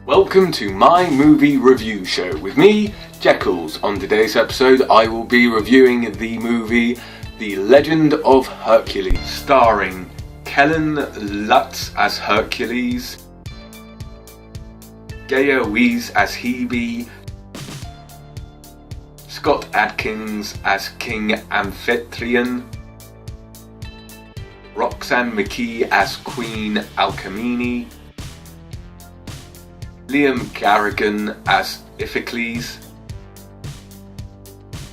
Welcome to my movie review show with me, Jekyll's. On today's episode I will be reviewing the movie The Legend of Hercules, starring Kellen Lutz as Hercules, Gaia Weiss as Hebe, Scott Adkins as King Amphitryon, Roxanne McKee as Queen Alcmene, Liam Garrigan as Iphicles,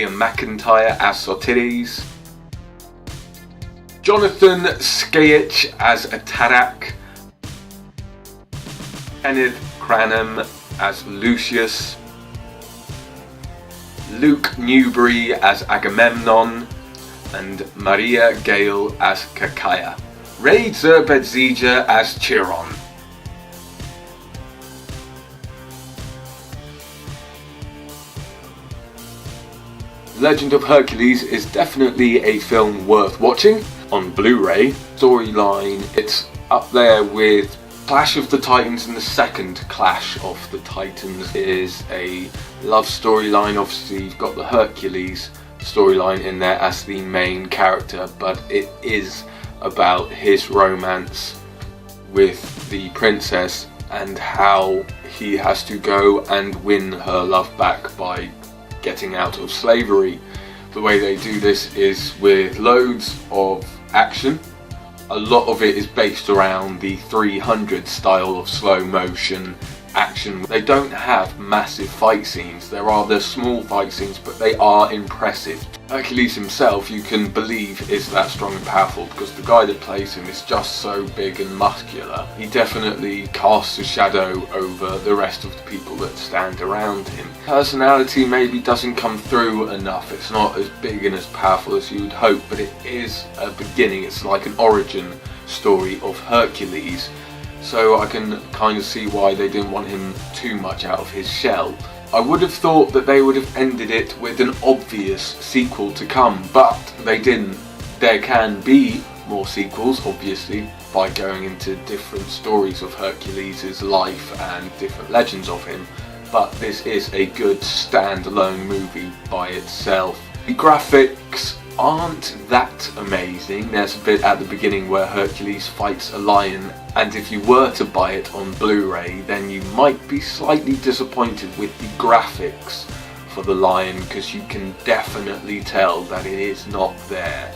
Ian McIntyre as Sotiris, Jonathan Scaich as Atarak, Kenneth Cranham as Lucius, Luke Newbury as Agamemnon, and Maria Gale as Kakaya. Ray Zerbedzija as Chiron. Legend of Hercules is definitely a film worth watching. On Blu-ray, storyline, it's up there with Clash of the Titans, and the second Clash of the Titans is a love storyline. Obviously you've got the Hercules storyline in there as the main character, but it is about his romance with the princess and how he has to go and win her love back by getting out of slavery. The way they do this is with loads of action. A lot of it is based around the 300 style of slow motion action. They don't have massive fight scenes. There are the small fight scenes, but they are impressive. Hercules himself, you can believe, is that strong and powerful because the guy that plays him is just so big and muscular. He definitely casts a shadow over the rest of the people that stand around him. Personality maybe doesn't come through enough. It's not as big and as powerful as you would hope, but it is a beginning. It's like an origin story of Hercules. So I can kind of see why they didn't want him too much out of his shell. I would have thought that they would have ended it with an obvious sequel to come, but they didn't. There can be more sequels, obviously, by going into different stories of Hercules' life and different legends of him, but this is a good standalone movie by itself. The graphics aren't that amazing. There's a bit at the beginning where Hercules fights a lion, and if you were to buy it on Blu-ray then you might be slightly disappointed with the graphics for the lion, because you can definitely tell that it is not there.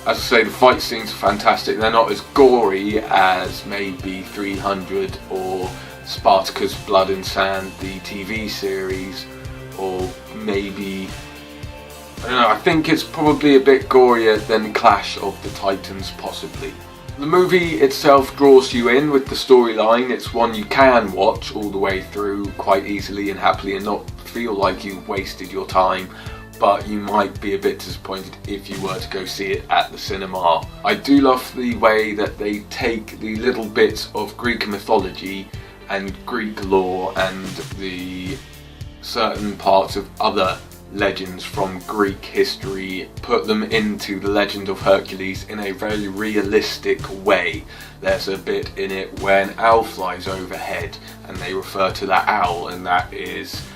As I say, the fight scenes are fantastic. They're not as gory as maybe 300 or Spartacus Blood and Sand, the TV series, or maybe, I don't know, I think it's probably a bit gorier than Clash of the Titans, possibly. The movie itself draws you in with the storyline. It's one you can watch all the way through quite easily and happily and not feel like you've wasted your time, but you might be a bit disappointed if you were to go see it at the cinema. I do love the way that they take the little bits of Greek mythology and Greek lore and the certain parts of other legends from Greek history, put them into the Legend of Hercules in a very realistic way. There's a bit in it where an owl flies overhead and they refer to that owl, and that is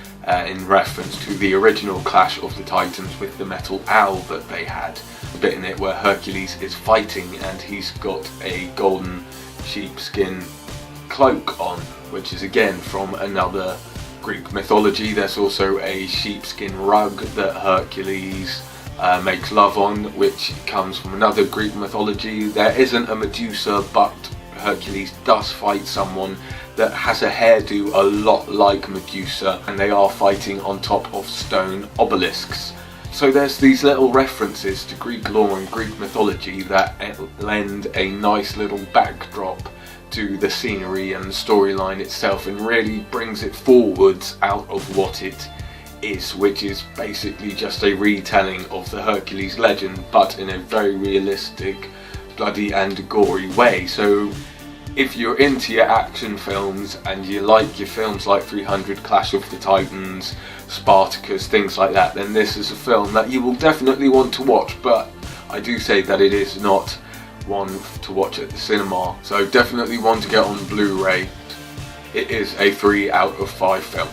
in reference to the original Clash of the Titans with the metal owl that they had. A bit in it where Hercules is fighting and he's got a golden sheepskin cloak on, which is again from another Greek mythology. There's also a sheepskin rug that Hercules makes love on, which comes from another Greek mythology. There isn't a Medusa, but Hercules does fight someone that has a hairdo a lot like Medusa, and they are fighting on top of stone obelisks. So there's these little references to Greek lore and Greek mythology that lend a nice little backdrop to the scenery and the storyline itself, and really brings it forwards out of what it is, which is basically just a retelling of the Hercules legend, but in a very realistic, bloody and gory way. So if you're into your action films and you like your films like 300, Clash of the Titans, Spartacus, things like that, then this is a film that you will definitely want to watch, but I do say that it is not one to watch at the cinema, so definitely one to get on Blu-ray. it is a 3 out of 5 film.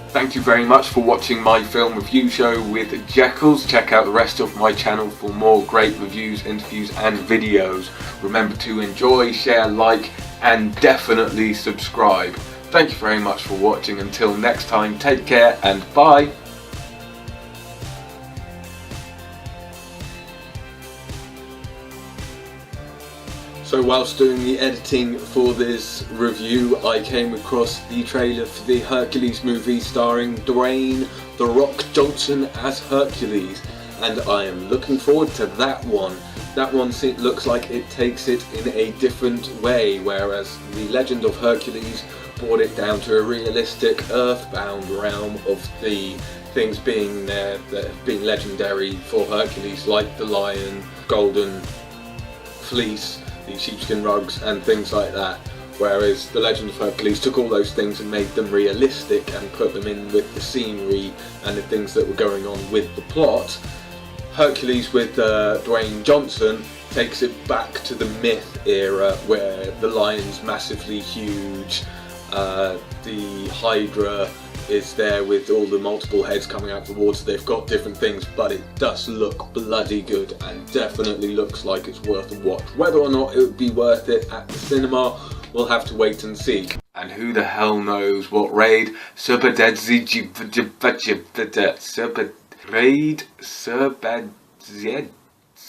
Thank you very much for watching my film review show with Jekyll's. Check out the rest of my channel for more great reviews, interviews and videos. Remember to enjoy, share, like and definitely subscribe. Thank you very much for watching. Until next time, take care and bye. So whilst doing the editing for this review, I came across the trailer for the Hercules movie starring Dwayne "The Rock" Johnson as Hercules, and I am looking forward to that one. That one looks like it takes it in a different way, whereas the Legend of Hercules brought it down to a realistic earthbound realm of the things being there that have been legendary for Hercules, like the lion, golden fleece, the sheepskin rugs and things like that, whereas the Legend of Hercules took all those things and made them realistic and put them in with the scenery and the things that were going on with the plot. Hercules with Dwayne Johnson takes it back to the myth era, where the lion's massively huge, the Hydra is there with all the multiple heads coming out of the water. They've got different things, but it does look bloody good and definitely looks like it's worth a watch. Whether or not it would be worth it at the cinema, we'll have to wait and see. And who the hell knows what raid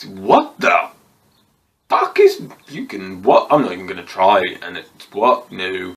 what the fuck is, you can, what? I'm not even gonna try, and it's what? No.